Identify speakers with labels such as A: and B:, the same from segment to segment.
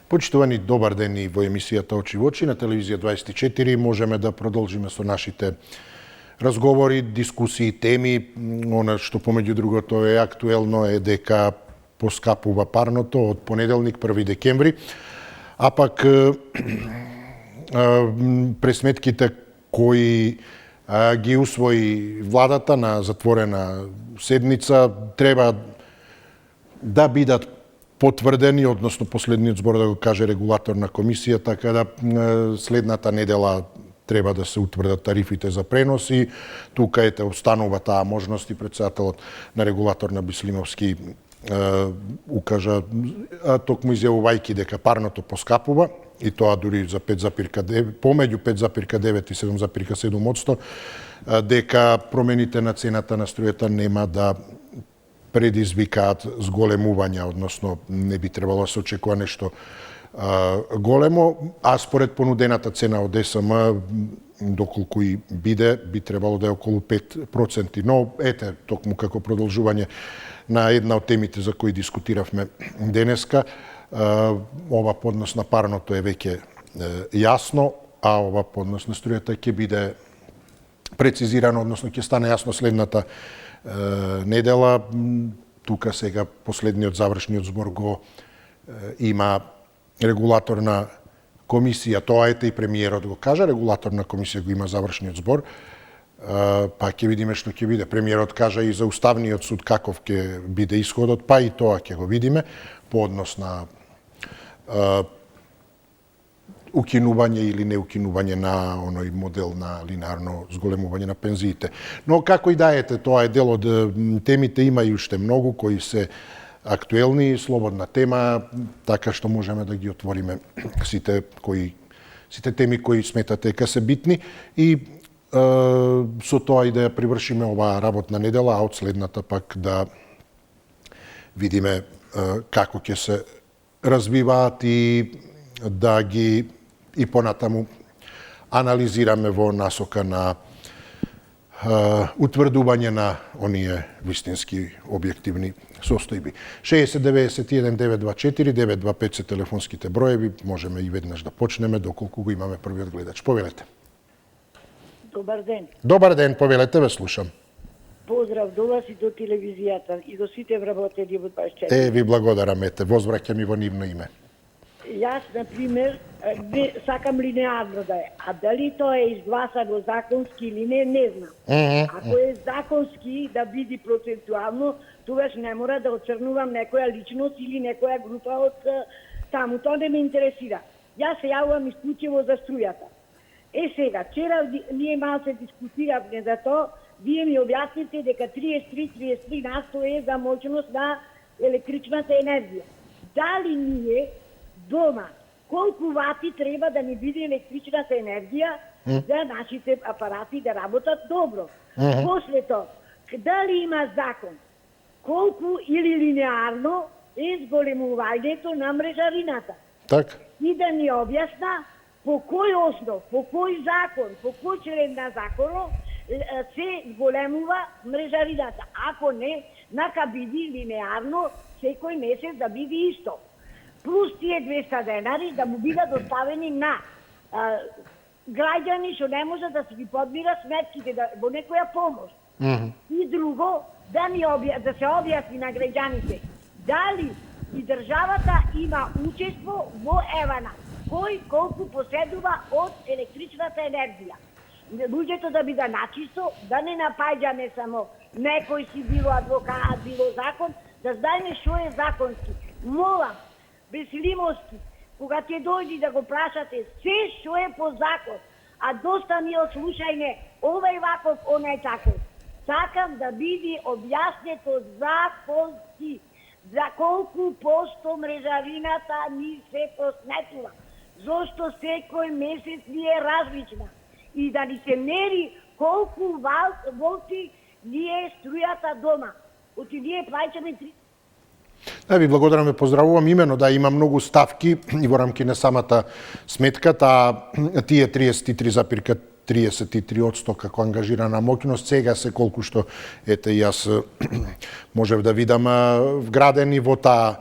A: Почитувани, добар ден и во емисијата Очи во очи на телевизија 24. Можеме да продолжиме со нашите разговори, дискусии, теми. Она што помеѓу другото е актуелно е дека поскапува парното од понеделник 1 декември. А пак пресметките кои ги усвои владата на затворена седница треба да бидат потврдени, односно последниот збор да го каже регулаторна комисија, така да следната недела треба да се утврдат тарифите за пренос и тука останува таа можност и председателот на регулаторна Бислимовски укажа, токму изјавувајќи дека парното поскапува, и тоа дури за 5,9, помеѓу 5,9 и 7,7%, дека промените на цената на струјата нема да предизвикаат зголемување, односно не би требало да се очекува нешто големо, а според понудената цена од СМ, доколку и биде, би требало да е околу 5%. Но, токму како продолжување на една од темите за кои дискутиравме денеска, ова поднос на парното е веќе јасно, а ова поднос на струјата ќе биде прецизирано, односно ќе стане јасно следната недела. Тука сега последниот завршниот збор го има регулаторна комисија, тоа и премиерот го кажа, регулаторна комисија го има завршниот збор, па ќе видиме што ќе биде. Премиерот кажа и за Уставниот суд каков ќе биде исходот, па и тоа ќе го видиме по однос на укинување или не укинување на оној модел на линеарно зголемување на пензиите. Но како и да тоа е дел од темите, има и уште многу кои се актуелни, слободна тема, така што можеме да ги отвориме сите теми кои сметате дека се битни и со тоа и да ја привршиме оваа работна недела, а од следната пак да видиме како ќе се развиваат и да ги и понатаму анализираме во насока на утврдување на оние вистински објективни состојби. 60-91-924-925 се телефонските броеви, можеме и веднаш да почнеме доколку го имаме првиот гледач. Повелете.
B: Добар ден.
A: Добар ден, повелете, ве слушам.
B: Поздрав до вас и до телевизијата и до сите вработени во 24.
A: Ви благодарам, возвраќам и во нивно име.
B: Јас, например, сакам линеарно да е. А дали тоа е изгласано законски или не знам. Ако е законски да биде процентуално, тогаш не мора да оцрнувам некоја личност или некоја група од таму. Тоа не ме интересира. Јас се јавувам исклучиво за струјата. Сега, вчера ние малце дискутиравме за тоа, вие ми објасните дека 33% е за моќност на електричната енергија. Дали ние дома колку вати треба да ни биде електричната енергија за нашите апарати да работат добро? После тоа, дали има закон колку или линеарно е зголемувањето на мрежарината?
A: Так.
B: И да ни објасна по кој основ, по кој закон, по кој член на законот се зголемува мрежарината. Ако не, нака биди линеарно секој месец да биде исто. Плюс тие 200 денари да му бидат доставени на граѓани што не може да си ги подмира сметките во некоја помош. И друго, да се објасни на граѓаните дали и државата има учество во евана, кој колку поседува од електричната енергија. Луѓето да биде начисто, да не напаѓаме само некој си било адвокат, било закон, да знаеме што е законски. Молам, Беслимовски, кога ќе дојди да го прашате се што е по закон, а доста ми ослушајме овај ваков, онај таков. Сакам да биде објаснето законски за колку посто мрежарината ни се посметува. Зошто секој месец ни е различна. И да ни се мери колку волти ни е струјата дома. Оти ние плаќаме 3.
A: Ви благодарам, поздравувам. Имено да има многу ставки и во рамки на самата сметка, тие 33,33% како ангажирана моќност, сега се колку што јас можев да видам вградени во таа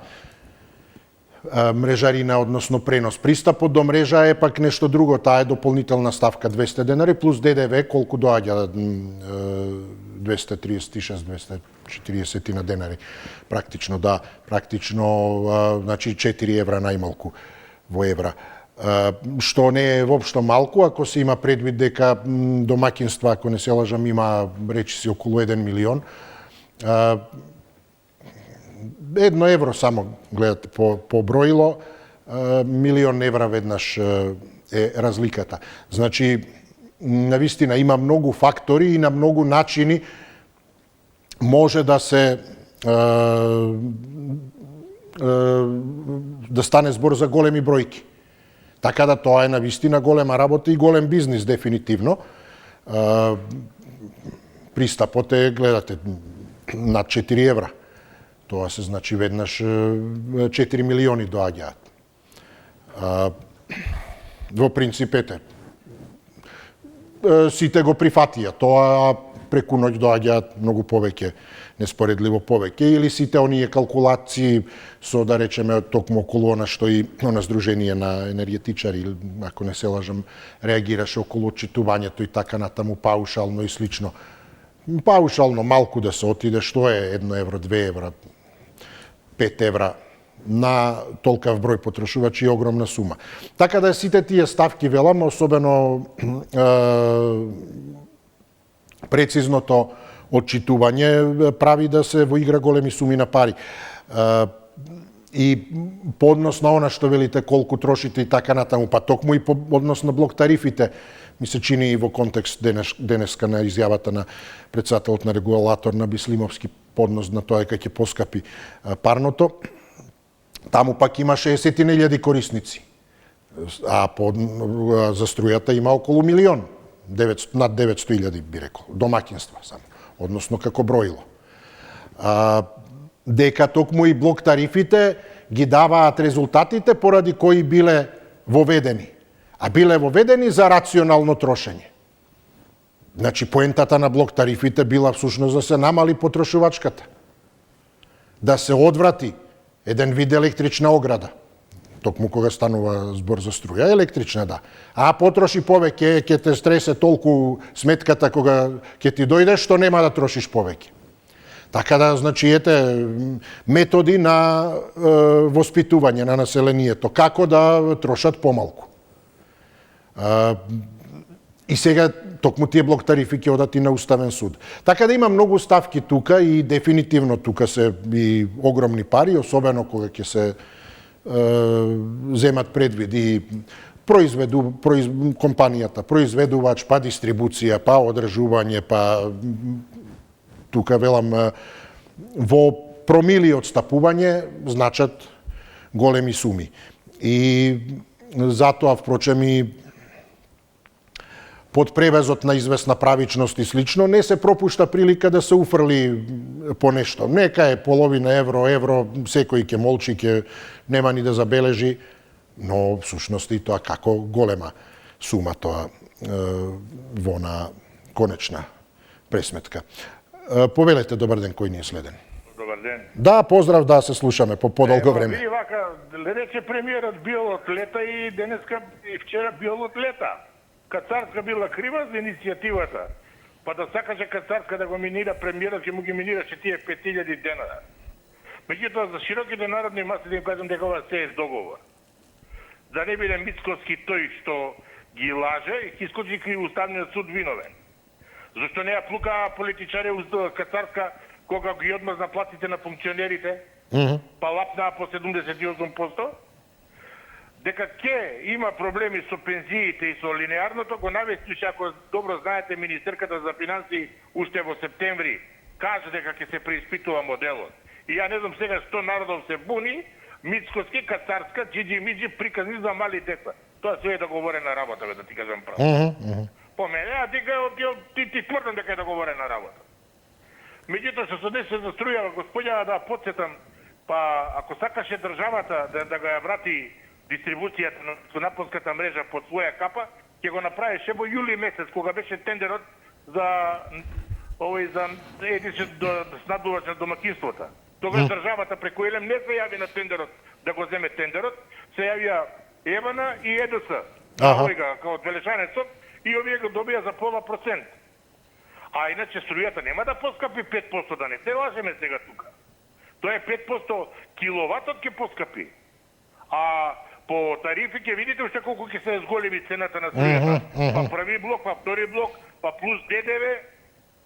A: мрежарина, односно пренос. Пристапот до мрежа е пак нешто друго, таа е дополнителна ставка 200 денари плюс ДДВ, колку доаѓа 236, 240 на денари. Практично, да, значи 4 евра најмалку во евра. Што не е воопшто малку, ако се има предвид дека домаќинства, ако не се лажам, има речиси околу 1 милион. 1 евро само, гледате, по броило, милион евра веднаш е разликата. Значи, навистина, има многу фактори и на многу начини може да се да стане збор за големи бројки. Така да тоа е навистина голема работа и голем бизнис, дефинитивно. Пристапот е, гледате, над 4 евра. Тоа се значи веднаш 4 милиони доаѓаат. Во принцип, сите го прифатија. Тоа преку ноќ доаѓаат многу повеќе, неспоредливо повеќе, или сите оние калкулации со, да речеме, токму околу она што и на Сдружение на енергетичари, ако не се лажам, реагираше околу отчитувањето и така натаму, паушално и слично. Паушално малку да се отиде, што е 1 евро, 2 евра, 5 евра на толкав број потрошувачи, огромна сума. Така да сите тие ставки, велам, особено прецизното отчитување прави да се во игра големи суми на пари. И по однос на она што велите колку трошите и така натаму, па токму и по однос на блок тарифите, ми се чини и во контекст денеска на изјавата на председателот на регулатор на Бислимовски по однос на тоа дека ќе поскапи парното. Таму пак има 60.000 корисници, а за струјата има околу милион, над 900.000 би рекол, домаќинства само, односно како броило. Дека токму и блок тарифите ги даваат резултатите поради кои биле воведени, а биле воведени за рационално трошење. Значи, поентата на блок тарифите била всушност да се намали потрошувачката, да се одврати еден вид електрична ограда, токму кога станува збор за струја, електрична, да. А потроши повеќе, ќе те стресе толку сметката кога ќе ти дојде, што нема да трошиш повеќе. Така да, значи, методи на воспитување на населението, како да трошат помалку. И сега, токму тие блок тарифи ќе одат и на Уставен суд. Така да има многу ставки тука и дефинитивно тука се и огромни пари, особено кога ќе се земат предвид и компанијата, произведувач, па дистрибуција, па одржување, па тука велам во промили одстапување значат големи суми. И затоа, впрочем, и под превезот на известна правичност и слично, не се пропушта прилика да се уфрли по нешто. Нека е половина евро, секој ќе молчи, ќе нема ни да забележи, но всушност и тоа како голема сума тоа во на конечна пресметка. Повелете, добар ден, кој ни е следен.
C: Добар ден.
A: Да, поздрав, да се слушаме по подолго време.
C: Види вака, рече премиерот бил од лета и денеска и вчера бил од лета. Кацарска била крива за иницијативата. Па да сакаше Кацарска да го минира премиерот, ќе му ги минираше тие 5000 денара. Меѓутоа, за широките народни маси да им кажам дека ова се е договор. Да не биде Мицкоски тој што ги лаже и ќе искочи кај Уставниот суд виновен. Зашто не ја плука политичари Кацарска кога ги одмрзна платите на функционерите, па лапнаа по 78%? Дека ќе има проблеми со пензиите и со линеарното, го навестише, ако добро знаете, Министерката за финансии уште во септември кажа дека ќе се преиспитува моделот. И ја не знам сега што народов се буни, Мицкоски, Кацарска, Джиджи-миджи, приказни за мали деца. Тоа се е договорена работа, бе, да ти кажам право. По мене, а ти тврдам дека е договорена работа. Меѓутоа, што се десе за струја, господја, да подсетам, па ако сакаше државата да го ја врати дистрибуцијата на напонската мрежа под своја капа, ќе го направише во јули месец, кога беше тендерот за единствен снабдувач на домаќинствата. Тогаш државата преку Елем не се јави на тендерот да го земе тендерот, се јавија Евана и ЕДС. Овојга како Велешанецот и овие го добија за пола процент. А иначе струјата нема да поскапи 5%, да не се лажеме сега тука. Тоа е 5% киловатот ќе поскапи. А по тарифи ќе видите уште колку ќе се зголеми цената на струјата. Па први блок, па втори блок, па плюс ДДВ.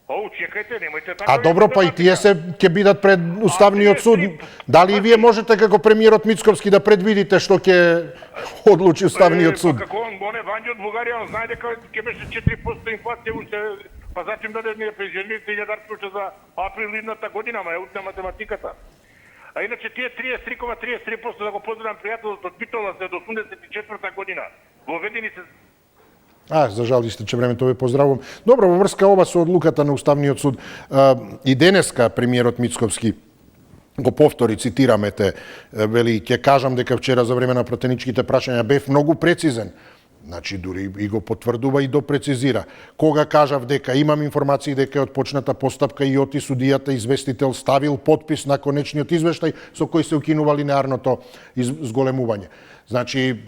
C: Чекајте, немојте така.
A: А добро, па и тие се ќе бидат пред Уставниот суд. Дали и вие можете како премиерот Мицковски да предвидите што ќе одлучи Уставниот суд?
C: Па како оне Вањо од Бугарија, он знае дека ќе беше 4% инфлација уште, па затим даде ние пензионерите и јадарци уште за април идната година, ама е утна математиката. А иначе тие 33,33% да го поздравам пријателот од Битола се до 84 година. Воведени се.
A: За жал истече времето, ве поздравувам. Добро, во врска ова со одлуката на Уставниот суд, и денеска премиерот Мицковски го повтори, цитираме те, вели, ќе кажам дека вчера за време на пратеничките прашања бев многу прецизен. Значи, дури и го потврдува и допрецизира. Кога кажав дека имам информации дека е отпочната постапка и оти судијата известител ставил подпис на конечниот извештај со кој се укинува линеарното зголемување. Значи,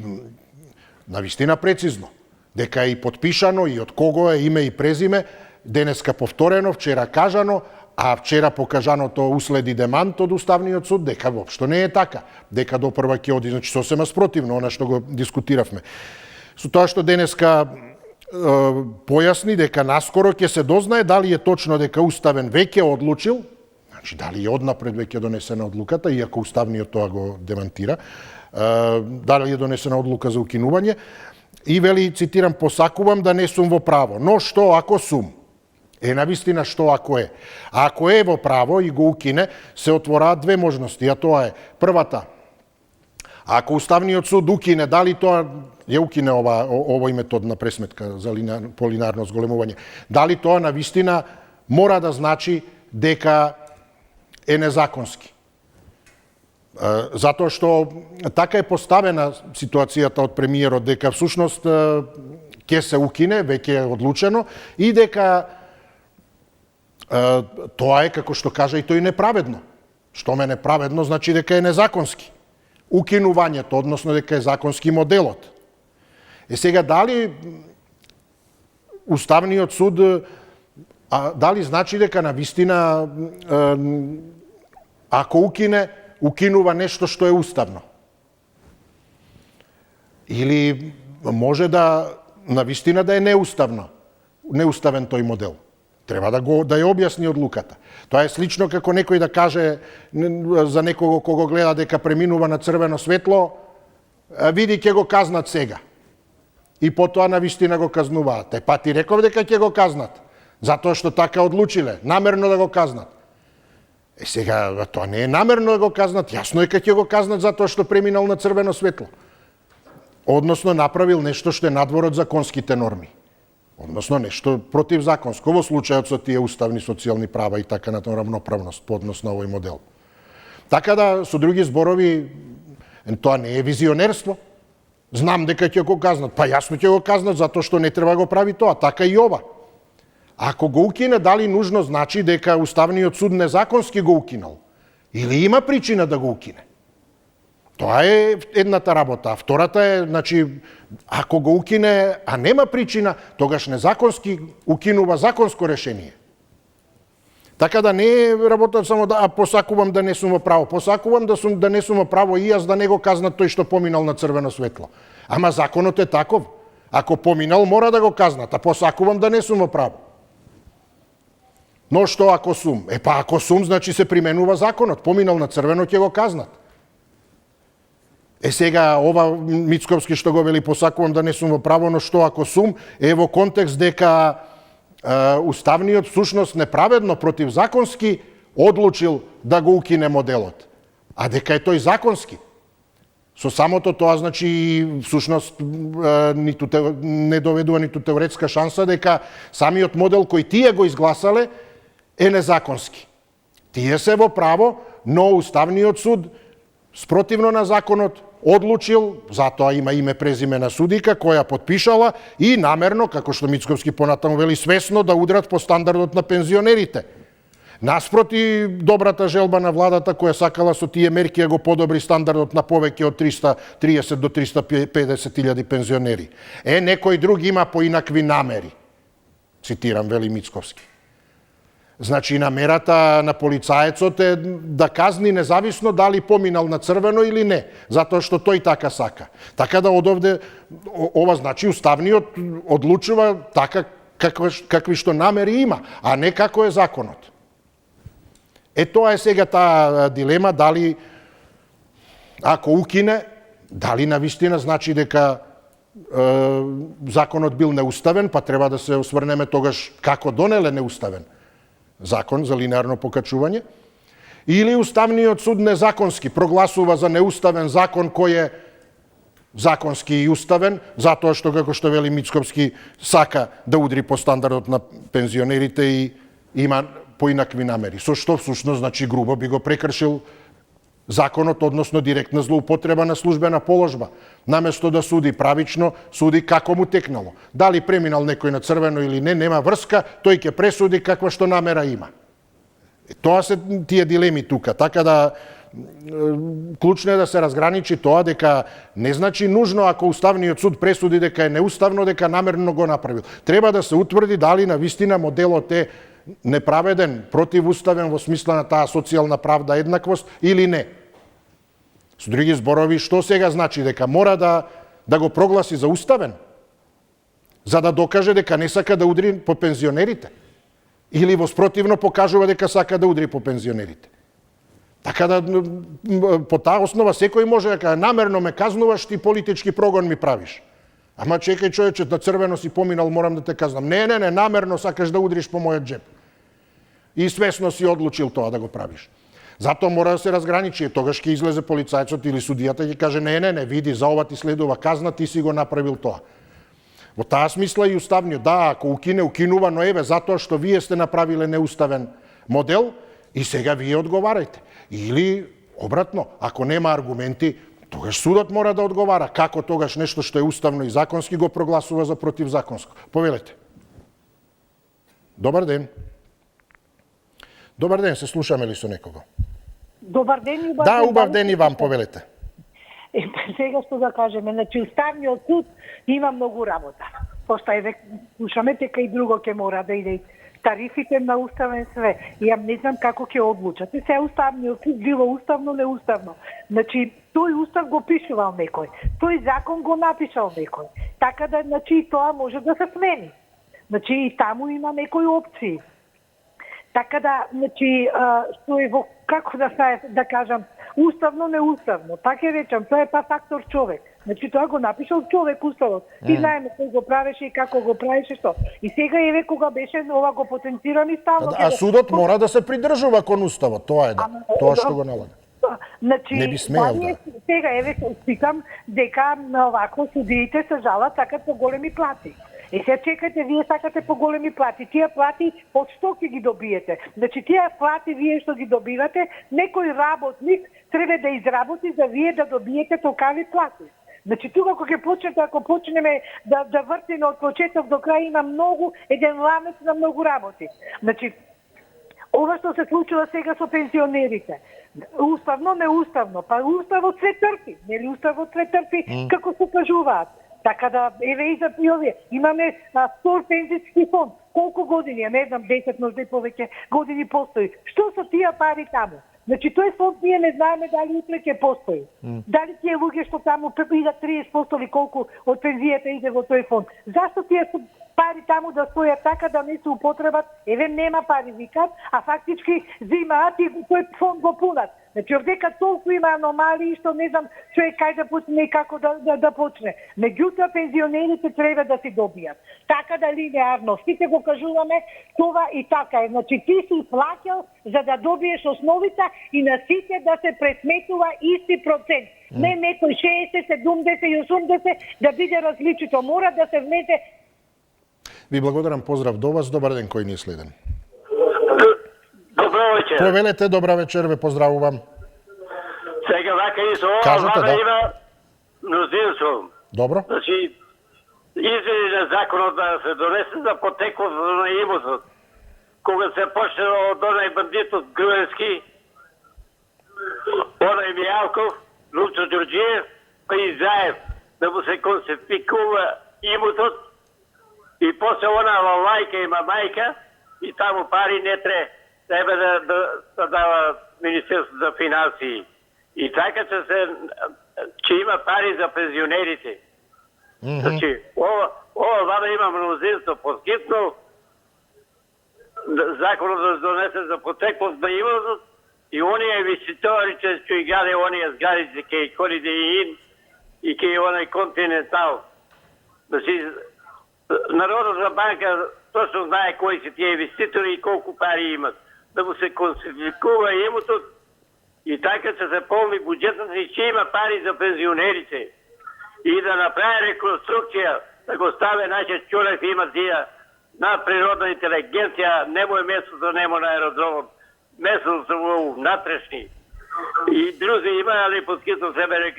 A: навистина прецизно. Дека е и подпишано и од кого е име и презиме, денеска повторено, вчера кажано, а вчера покажаното уследи демант од Уставниот суд дека воопшто не е така, дека допрва ќе оди, значи сосема спротивно она што го дискутиравме. Со тоа што денеска појасни дека наскоро ќе се дознае дали е точно дека Уставен веќе одлучил, значи дали е однапред веќе донесена одлуката, иако Уставниот тоа го демантира, дали е донесена одлука за укинување, и вели, цитирам, посакувам да не сум во право, но што ако сум? Навистина што ако е? А ако е во право и го укине, се отвораат две можности, а тоа е првата. Ако Уставниот суд укине, дали тоа ја укине овој метод на пресметка за по линеарно зголемување, дали тоа навистина мора да значи дека е незаконски. Затоа што така е поставена ситуацијата од премиерот, дека всушност ќе се укине, веќе е одлучено, и дека тоа е, како што кажа и тој, неправедно. Што ме неправедно, значи дека е незаконски. Укинувањето, односно дека е законски моделот. Сега, дали Уставниот суд, дали значи дека навистина, ако укине, укинува нешто што е уставно? Или може да, навистина, да е неуставен тој модел? Треба да ја објасни одлуката. Тоа е слично како некој да каже за некого кого гледа дека преминува на црвено светло, види ќе го казнат сега. И потоа навистина го казнуваат. Па ти реков дека ќе го казнат, затоа што така одлучиле, намерно да го казнат. Сега, тоа не е намерно да го казнат, јасно е дека ќе го казнат затоа што преминал на црвено светло. Односно, направил нешто што е надвор од законските норми. Односно, нешто противзаконско, во случајот со тие уставни социјални права и така на равноправност по однос на овој модел. Така да, со други зборови, тоа не е визионерство. Знам дека ќе го казнат, па јасно ќе го казнат, затоа што не треба го прави тоа, така и ова. Ако го укине, дали нужно значи дека Уставниот суд незаконски го укинал? Или има причина да го укине? Тоа е едната работа. А втората е, значи, ако го укине, а нема причина, тогаш незаконски укинува законско решение. Така да не е работа само да посакувам да не сум во право. Посакувам да не сум во право и јас да не го казнат тој што поминал на црвено светло. Ама законот е таков. Ако поминал, мора да го казнат, а посакувам да не сум во право. Но што ако сум? Па ако сум, значи се применува законот. Поминал на црвено, ќе го казнат. Сега, ова Мицковски што го вели, посакувам да не сум во право, но што ако сум, е во контекст дека Уставниот всушност неправедно, противзаконски одлучил да го укине моделот. А дека е тој законски. Со самото тоа, значи, всушност не доведува ниту теоретска шанса дека самиот модел кој тие го изгласале е незаконски. Тие се во право, но Уставниот суд, спротивно на законот, одлучил, затоа има име презиме на судика, која подпишала и намерно, како што Мицковски понатаму вели, свесно да удрат по стандардот на пензионерите. Наспроти добрата желба на владата која сакала со тие мерки го подобри стандардот на повеќе од 330 до 350.000 пензионери. Некој друг има поинакви намери. Цитирам Вели Мицковски. Значи, намерата на полицаецот е да казни независно дали поминал на црвено или не, затоа што тој така сака. Така да одовде, ова значи уставниот одлучува така какви што намери има, а не како е законот. Тоа е сега таа дилема, дали, ако укине, дали навистина значи дека законот бил неуставен, па треба да се осврнеме тогаш како донеле неуставен закон за линеарно покачување, или Уставниот суд незаконски прогласува за неуставен закон кој е законски и уставен, затоа што, како што вели Мицковски, сака да удри по стандардот на пензионерите и има поинакви намери. Со што всушност, значи, грубо би го прекршил законот, односно директна злоупотреба на службена положба. Наместо да суди правично, суди како му текнало. Дали преминал некој на црвено или не, нема врска, тој ќе пресуди каква што намера има. Тоа се тие дилеми тука, така да клучно е да се разграничи тоа дека не значи нужно ако Уставниот суд пресуди дека е неуставно, дека намерно го направил. Треба да се утврди дали навистина моделот е неправеден, противуставен во смисла на таа социјална правда, еднаквост или не. Со други зборови, што сега значи? Дека мора да го прогласи за уставен? За да докаже дека не сака да удри по пензионерите? Или воспротивно покажува дека сака да удри по пензионерите? Така да, по таа основа, секој може да каже, намерно ме казнуваш, ти политички прогон ми правиш. Ама чекај, човече, на црвено си поминал, морам да те казнам. Не, намерно сакаш да удриш по мојот джеб. И свесно си одлучил тоа да го правиш. Затоа мора да се разграничи. Тогаш ќе излезе полицајцот или судијата и ќе каже, не, види, за ова ти следува казна, ти си го направил тоа. Во таа смисла и уставниот, да, ако укинува, но еве, затоа што вие сте направиле неуставен модел и сега вие одговарајте. Или, обратно, ако нема аргументи, тогаш судот мора да одговара. Како тогаш нешто што е уставно и законски го прогласува за противзаконско? Повелете. Добар ден. Добар ден, се слушаме ли со некого?
B: Добар ден и
A: Да, убав ден и вам, повелете.
B: Сега што да кажеме, значи Уставниот суд има многу работа. Пошто еве слушаме дека и друго ќе мора да иде. Тарифите на уставен све. И ја не знам како ќе одлучат. Се Уставниот суд било уставно, неуставно. Значи тој устав го пишувал некој. Тој закон го напишал некој. Така да, значи, тоа може да се смени. Значи и таму има некои опции. Така да, значи, што е во, како да кажам, уставно, неуставно. Така речам, тоа е па фактор човек. Значи, тоа го напишал човек уставот. И знаеме кој го правеше и како го правеше, што. И сега еве кога беше ова го потенцирани стално.
A: А судот мора да се придржува кон уставот, тоа е да. Тоа што го налага.
B: Значи,
A: не би смеел да.
B: Сега еве спикам дека овако судиите се жалат, сакат по големи плати. И се чекате, вие сакате по големи плати. Тие плати, од што ќе ги добиете? Значи, тие плати, вие што ги добивате, некој работник треба да изработи за вие да добиете толкави плати. Значи, тука кога ќе почнете, ако почнеме да вртиме од почеток до крај, има многу, еден ламец на многу работи. Значи, ова што се случува сега со пензионерите, уставно, неуставно, па уставот се трпи, нели уставот се трпи, како се кажуваат. Така да, еве и за овие, имаме стор пензијски фонд. Колку години, не знам, 10, може и повеќе години постои. Што со тие пари таму? Значи, тој фонд ние не знаеме дали утре ќе постои. Дали тие луѓе што таму идат 30% или колку од пензијата иде во тој фонд. Зашто тие пари таму да стојат така да не се употребат? Еве нема пари, викат, а фактички земаат и тој фонд го пунат. Значи, овдека толку има аномалии што не знам човек кај да почне и како да почне. Меѓутоа, пензионерите треба да си добијат. Така да линеарно, сите го кажуваме, това и така е. Значи, ти си плаќал за да добиеш основица и на сите да се пресметува исти процент. Не некој 60, 70 и 80 да биде различито. Мора да се внесе.
A: Ви благодарам, поздрав до вас, добар ден кој ни е следен.
D: Добро вечер.
A: Повелете, добра вечер, ве поздравувам.
D: Сега вака и со ова
A: Кажете, да.
D: има мнозинство.
A: Добро.
D: Значи, измени на законот да се донесе за потекот на имотот, кога се почнало од онај бандитот Груевски, онај Мијалков, Луцо Ѓорѓиев, па и Заев, да му се конфискува имотот, и после она лајка има мајка, и таму пари не треба да дава Министерство за финансии. И така че има пари за пензионерите. Значи, ова влада има мнозинство поскитно, законот да донесе за потеклост на имотот, и оние инвеститорите што ги гаде оние зградите кај Holiday Inn и кај онај Континентал. Значи, Народната банка точно знае кои се тие инвеститори и колку пари имат. Да му се конфискува имотот и така че се полни буџетот и че има пари за пензионерите. И да направи реконструкција, да го стави нашиот човек, има тие на природна интелигенција, нему е местото, нему на аеродромот, местото се во внатрешни. И други има ли поскитно себе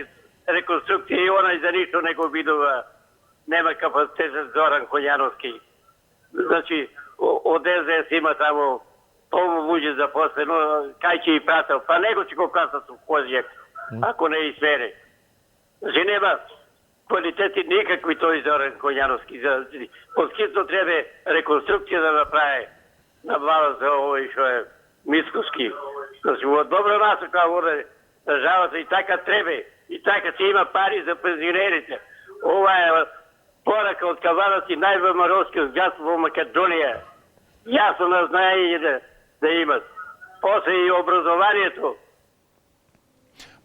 D: реконструкција и она и за ништо не го видува. Нема капацитет Зоран Коњановски. Значи, од СДС има тамо полно луѓе запослено, кај ќе и прател, па него ќе го касат со Козјак, ако не измере. Значи, нема квалитети никакви тој Зоран Коњановски. Поскитно треба реконструкција да направи на влада за овој што е Мицкоски. Значи, во добро насока води државата и така треба. И така ќе има пари за пензионерите. Ова е порака од Каванаци највмаровскиот газ во Македонија. Јасно на знаење да имат. После и образованието.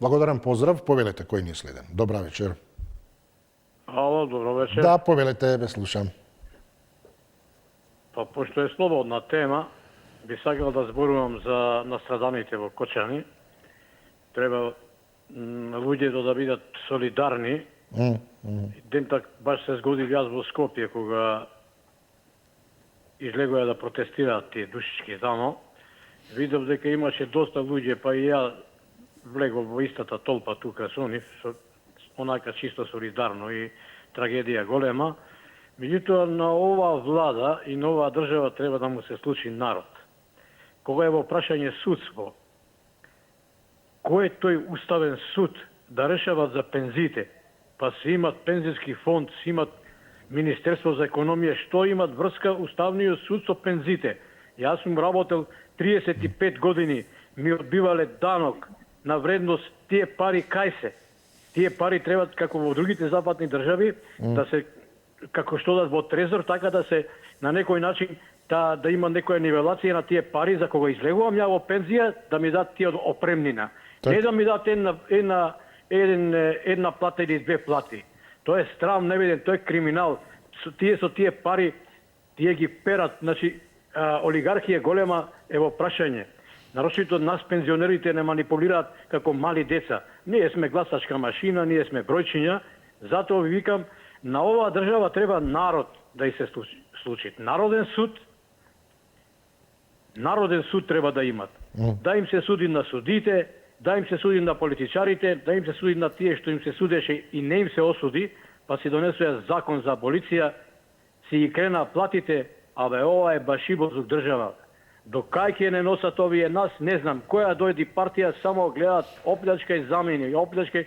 A: Благодарам, поздрав. Повелете кој ни е следен. Добра вечер.
E: Ало, добро вечер.
A: Да, повелете, ве слушам.
E: Па, пошто е слободна тема, би сакал да зборувам за настраданите во Кочани. Треба луѓето да бидат солидарни. Дентак баш се згоди јас во Скопје, кога излегоја да протестираат тие душички тамо. Видов дека имаше доста луѓе, па и ја влегов во истата толпа тука со нив, онака чисто солидарно и трагедија голема. Меѓутоа, на оваа влада и на оваа држава треба да му се случи народ. Кога е во прашање судство, кој е тој уставен суд да решават за пензиите, па се имат пензиски фонд, се имат Министерство за економија, што имат врска Уставниот суд со пензиите? Јас сум работел 35 години, ми одбивале данок на вредност тие пари кај се. Тие пари треба, како во другите западни држави, да се, како што да во трезор, така да се на некој начин да има некоја нивелација на тие пари, за кога излегувам ја во пензија, да ми дадат тие опремнина. Не да ми дадат една плата или две плати. Тоа е срам невиден, тоа е криминал. Со тие пари, тие ги перат, значи, олигархија голема е во прашање. Нарочито нас пензионерите не манипулираат како мали деца. Ние сме гласачка машина, ние сме бројчиња, затоа ви викам, на оваа држава треба народ да и се случи. Народен суд треба да имат. Да им се суди на судите, да им се суди на политичарите, да им се суди на тие што им се судеше и не им се осуди, па си донесоја закон за аболиција, си ги крена платите, абе ова е башибозук држава. До кај ќе не носат овие нас, не знам. Која дојди партија само гледаат оплјачка и замени, оплјачка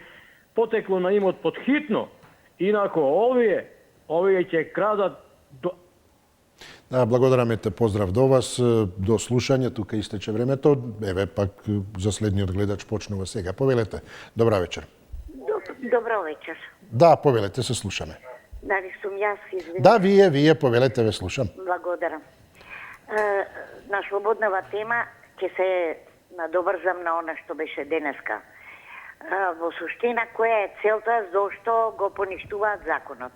E: потекло на имот подхитно. Инако овие ќе крадат
A: Да, благодараме те, поздрав до вас, до слушање, тука истече времето. Еве пак за следниот гледач почнува сега. Повелете. Добра вечер.
F: Добро вечер.
A: Да, повелете, се слушаме.
F: Дали сум јас, извинете?
A: Да, вие повелете, ве слушам.
F: Благодарам. На слободнава тема ќе се надоврзам на она што беше денеска. Во суштина, која е целта зошто го поништуваат законот?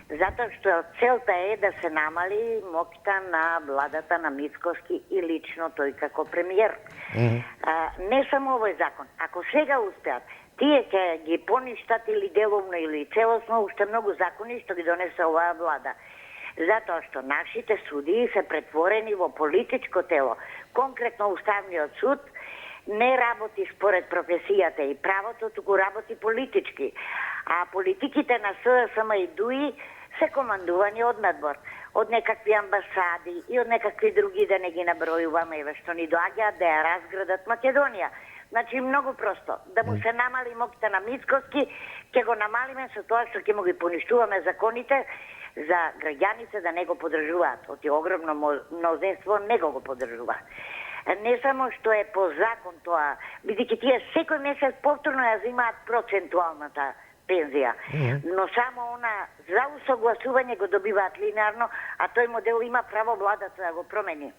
F: Затоа што целта е да се намали моќта на владата на Мицкоски и лично тој како премиер. Не само овој закон. Ако сега успеат, тие ќе ги поништат или деловно или целосно уште многу закони што ги донесе оваа влада. Затоа што нашите судии се претворени во политичко тело. Конкретно Уставниот суд не работи според професијата и правото, туку работи политички. А политиките на СДСМ и ДУИ се командувани од надвор. од некакви амбасади и од некакви други, да не ги набројуваме, еве што ни доаѓаат да ја разградат Македонија. Значи, многу просто, да му се намали моќта на Мицковски, ќе го намалиме со тоа што ќе му ги поништуваме законите за граѓаните да не го поддржуваат. Оти огромно мнозинство не го поддржува. Не само што е по закон тоа, бидејќи тие секој месец повторно ја взимаат процентуалната пензија, но само она за усогласување го добиваат линеарно, а тој модел има право владата да го промени.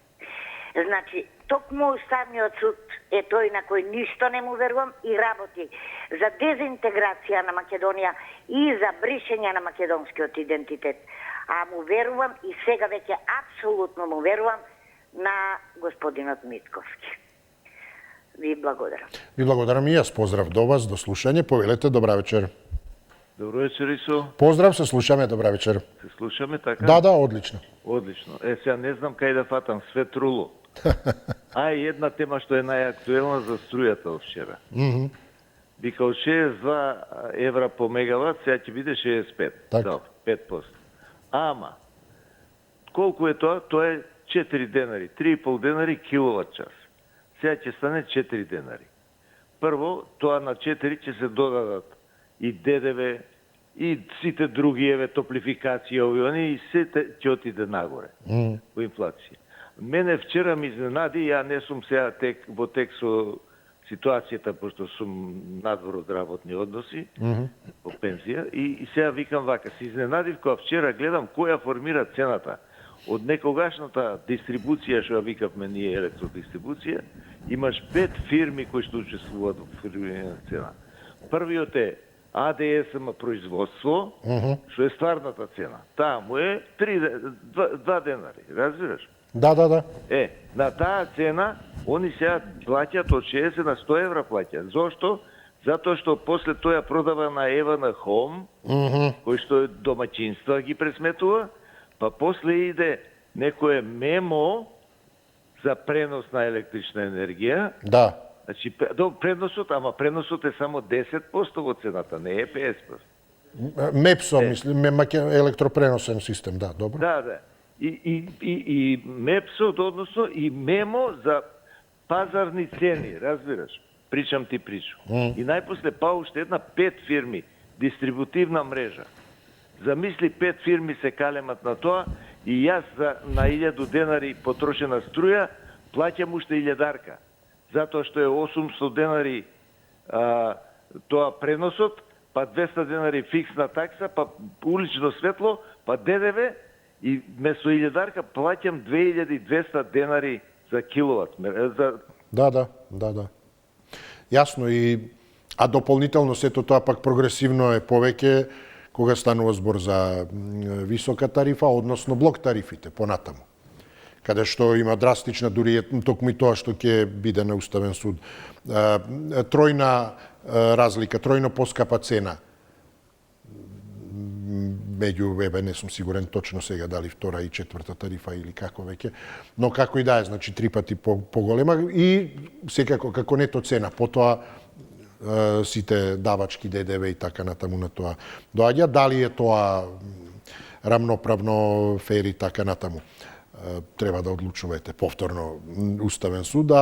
F: Значи, токму Уставниот суд е тој на кој ништо не му верувам и работи за дезинтеграција на Македонија и за бришење на македонскиот идентитет. А му верувам и сега веќе апсолутно му верувам на господинот Мицковски. Ви благодарам.
A: Ви благодарам и јас. Поздрав до вас, до слушање. Повелете, добра вечер.
G: Добро вечер, Исо.
A: Поздрав, се слушаме, добра вечер.
G: Се слушаме, така?
A: Да, одлично.
G: Одлично. Сега не знам кај да фатам, све труло. А и една тема што е најактуелна за струјата вчера. Вика од 62 евра по мегават, сега ќе биде 65.
A: Така.
G: Да, 5%. Ама, колку е тоа? Тоа е 4 денари, 3,5 денари киловат час. Сега ќе стане 4 денари. Прво, тоа на 4 ќе се додадат и ДДВ, и сите други топлификација, овој и сите ќе отиде нагоре во инфлација. Мене вчера ми изненади, ја не сум сега во тек со ситуацијата, пошто сум надвор од работни односи, по пензија, и сега викам вака, се изненадив кога вчера гледам која формира цената. Од некогашната дистрибуција, што ја викавме ние електродистрибуција, имаш 5 фирми кои што учествуваат во формирање на цена. Првиот е АДСМ производство, што е стварната цена. Таа му е 2 денари, разбираш?
A: Да.
G: На таа цена, они сега плаќаат од 60 на 100 евра плаќаат. Зошто? Затоа што после тоа продава на Евана Хом, кој што е домаќинства ги пресметува, па после иде некое мемо за пренос на електрична енергија.
A: Да.
G: Значи, преносот е само 10% во цената, не е 50%.
A: МЕПСО, мислим, електропреносен систем, да, добро.
G: Да. И МЕПСО, односно, и мемо за пазарни цени, разбираш? Причам ти причу. И најпосле па уште една 5 фирми, дистрибутивна мрежа. Замисли 5 фирми се калемат на тоа и јас на 1000 денари потрошена струја плаќам уште 1000-дарка. Затоа што е 800 денари тоа преносот, па 200 денари фиксна такса, па улично светло, па ДДВ и место 1000-дарка плаќам 2200 денари за киловат.
A: Да. Јасно а дополнително сето тоа пак прогресивно е повеќе кога станува збор за висока тарифа, односно блок тарифите понатаму. Каде што има драстична, дури токму и тоа што ќе биде на Уставен суд. Тројна разлика, тројно поскапа цена. Меѓу, не сум сигурен точно сега дали втора и четврта тарифа или како веќе, но како и да е, значи 3 пати поголема и секако како нето цена, потоа сите давачки, ДДВ и така натаму на тоа доаѓа. Дали е тоа рамноправно, фер и така натаму? Треба да одлучувате повторно Уставен суд,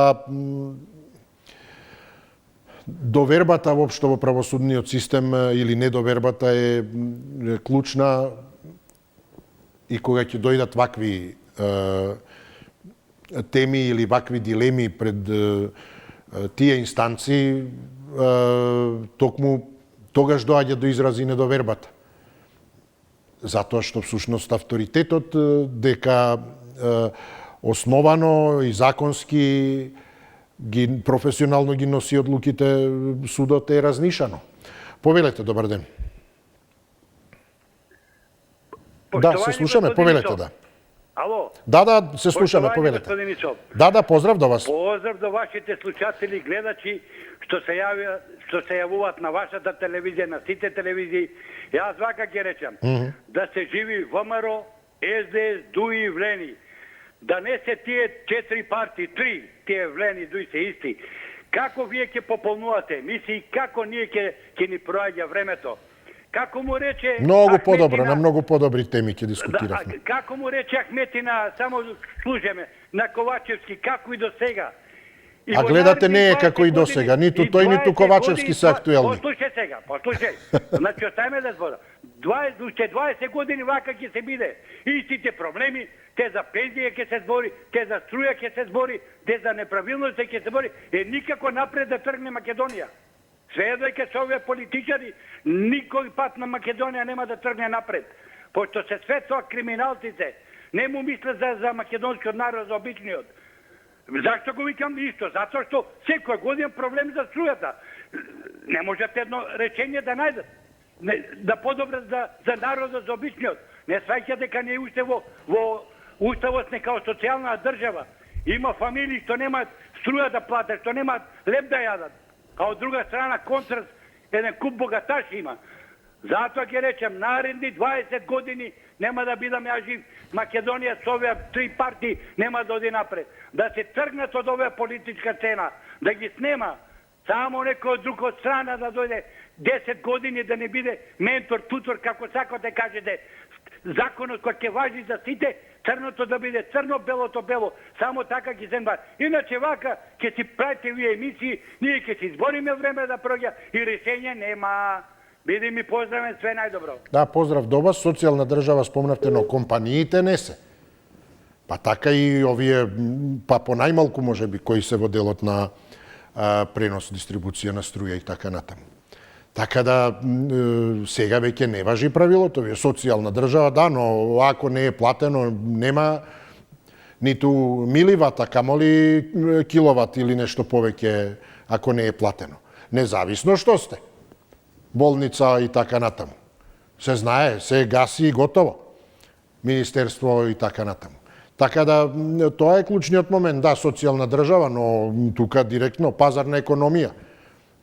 A: довербата воопшто во правосудниот систем или недовербата е клучна и кога ќе дојдат вакви теми или вакви дилеми пред тие инстанции, токму тогаш доаѓа до изрази недовербата. Затоа што всушност авторитетот дека основано и законски професионално ги носи одлуките судот е разнишано. Повелете, добар ден. Да, се слушаме, повелете, да.
H: Ало?
A: Да, се слушаме, повелете. Да, поздрав до вас.
H: Поздрав до вашите слушатели, гледачи, што се јавуваат на вашата телевизија, на сите телевизии. Јас вака ќе речам, да се живи ВМРО, СДС, ДУИ, Влени. Да не се тие 4 партии, 3, тие Влени, ДУИ се исти. Како вие ќе пополнувате? Мисли, како ние ќе ни проаѓа времето? Како му рече
A: Многу
H: Ахметина-
A: подобро, на многу подобри теми ќе дискутиравме.
H: Како му рече Ахметина, само слушаме, на Ковачевски, како и до сега. И
A: А
H: во
A: гледате,
H: наредни
A: не е
H: 20
A: како и до
H: години,
A: сега. Ниту
H: и
A: тој, ниту
H: 20
A: Ковачевски
H: години
A: се актуелни.
H: Послушај сега, послушај. Значи, оставаме да збора. 20 години вака ќе се биде. Истите проблеми, те за пензија ќе се збори, те за струја ќе се збори, те за неправилности ќе се збори. Никако напред да тргне Македонија. Све дека се овие политичари, никој пат на Македонија нема да тргне напред. Пошто се све тоа криминалците, не му мислат за македонскиот народ, за обичниот. Зашто го викам исто? Затоа што секоја година проблем за струјата. Не можат едно речение да најдат. Да подобрат за народот, за обичниот. Не сваќа дека не уште во уставот не као социјална држава. Има фамилии што немаат струја да платат, што немаат леп да јадат. А од друга страна контраст еден куп богаташи има. Затоа ќе речем, наредни 20 години нема да бидам ја жив. Македонија со овие 3 партии нема да оди напред. Да се тргнат од оваа политичка цена, да ги снема. Само некој друг од страна да дојде 10 години да не биде ментор, тутор, како сакате кажете. Законот кој ќе важи за сите, црното да биде црно, белото бело. Само така ќе се нба. Иначе вака ќе си правите вие емисии, ние ќе си избориме време да проѓа и решење нема. Биди ми поздравен, све најдобро.
A: Да, поздрав до вас. Социјална држава спомнавте, но компаниите не се. Па така и овие, па по најмалку можеби, кои се во делот на пренос, дистрибуција на струја и така натаму. Така да сега веќе не важи правилото, вие социјална држава, да, но ако не е платено, нема ниту миливата, камоли киловат или нешто повеќе ако не е платено. Независно што сте. Болница и така натаму. Се знае, се гаси и готово. Министерство и така натаму. Така да, тоа е клучниот момент. Да, социјална држава, но тука директно пазарна економија.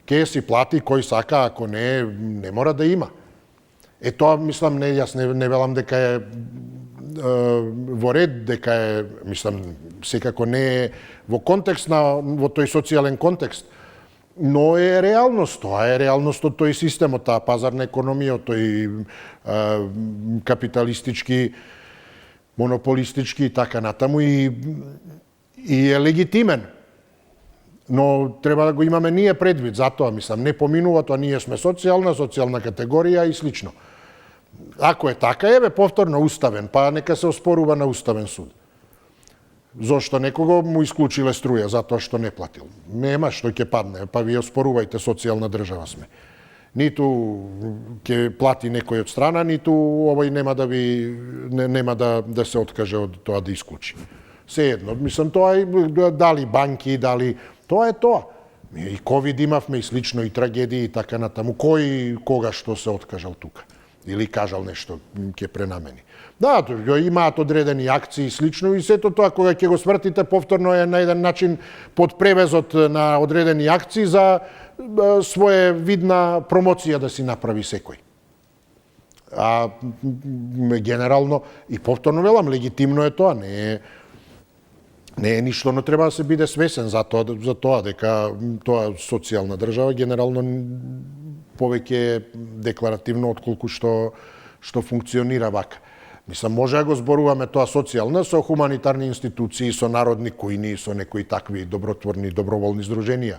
A: Ке си плати кој сака, ако не мора да има. Тоа, мислам, јас не велам дека е во ред, дека е, мислам, секако не е во контекст во тој социјален контекст, но е реалност. Тоа е реалност од тој систем, од таа пазарна економија, од тој капиталистички, монополистички и така натаму и е легитимен. Но треба да го имаме ние предвид, затоа, мислам, не поминува тоа, ние сме социјална категорија и слично. Ако е така, еве, повторно уставен, па нека се оспорува на уставен суд. Зошто некого му исклучиле струја, затоа што не платил. Нема што ќе падне, па вие оспорувајте, социјална држава сме. Ниту ќе плати некој од страна, ниту овој нема да се откаже од тоа да исклучи. Сеедно, мислам, тоа е дали банки, дали... Тоа е тоа. И ковид имавме и слично, и трагедии и така натаму. Кој кога што се откажал тука? Или кажал нешто, ќе пренамени. Да, имаат одредени акции и слично, и сето тоа кога ќе го свртите, повторно е на еден начин под превезот на одредени акции за своја видна промоција да си направи секој. А генерално, и повторно велам, легитимно е тоа, не е ништо, но треба да се биде свесен за тоа дека тоа социјална држава генерално повеќе декларативно отколку што функционира вака. Мислам, може да го зборуваме тоа социјална со хуманитарни институции, со народни кујни, со некои такви добротворни, доброволни здруженија.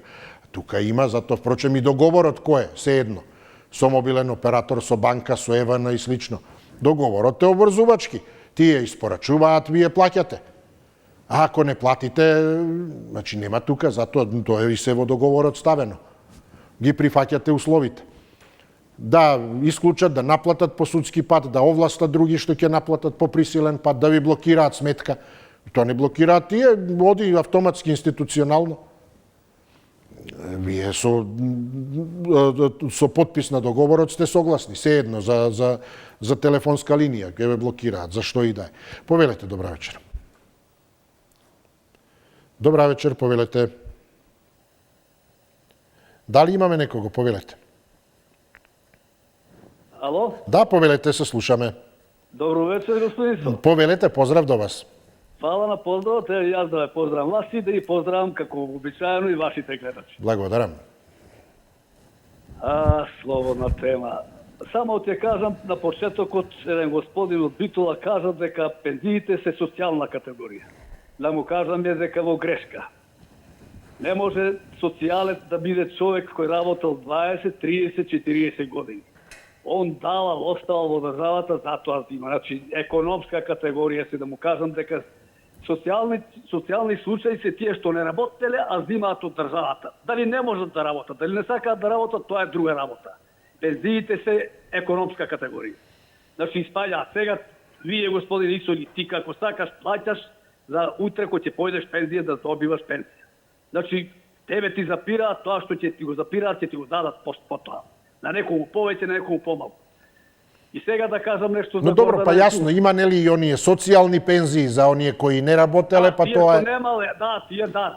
A: Тука има, затоа, впрочем, и договорот кој е, се едно. Со мобилен оператор, со банка, со ЕВН и слично. Договорот е обврзувачки. Тие испорачуваат, вие плаќате. А ако не платите, значи нема тука, затоа тоа е и се во договорот ставено. Ги прифаќате условите. Да исклучат, да наплатат по судски пат, да овластат други што ќе наплатат по присилен пат, да ви блокираат сметка. Тоа не блокираат тие, оди автоматски институционално. Вие со подпис на договорот сте согласни, се едно за телефонска линија, ќе ве блокираат, за што и да е. Повелете, добра вечер. Добра вечер, повелете. Дали имаме некого? Повелете.
I: Ало?
A: Да, повелете, се слушаме.
I: Добро вечер, господинство.
A: Повелете, поздрав до вас.
I: Фала на поздравот, јас да ве поздравам вас и да ги поздравам како обичаено и вашите гледачи.
A: Благодарам.
I: Слободна тема. Само ќе кажам на почетокот, еден господин од Битола кажа дека пензиите се социјална категорија. Да му кажам е дека во грешка. Не може социјалец да биде човек кој работел 20, 30, 40 години. Он давал, оставал во државата, затоа има. Значи, економска категорија се, да му кажам дека социјални случаи се тие што не работеле, а зимаат од државата. Дали не можат да работат, дали не сакаат да работат, тоа е друга работа. Пензиите се економска категорија. Значи, испаѓа, сега, вие, господин Исоли, ти како сакаш, плаќаш за утре кој ќе појдеш пензија да добиваш пензија. Значи, тебе ти запираат тоа што ќе ти го запираат, ќе ти го дадат потоа. На некому повеќе, на некому помалку. И сега да кажам нешто за...
A: Но добро, па јасно, има нели и оние социјални пензии за оние кои не работеле, па тоа е...
I: Немале,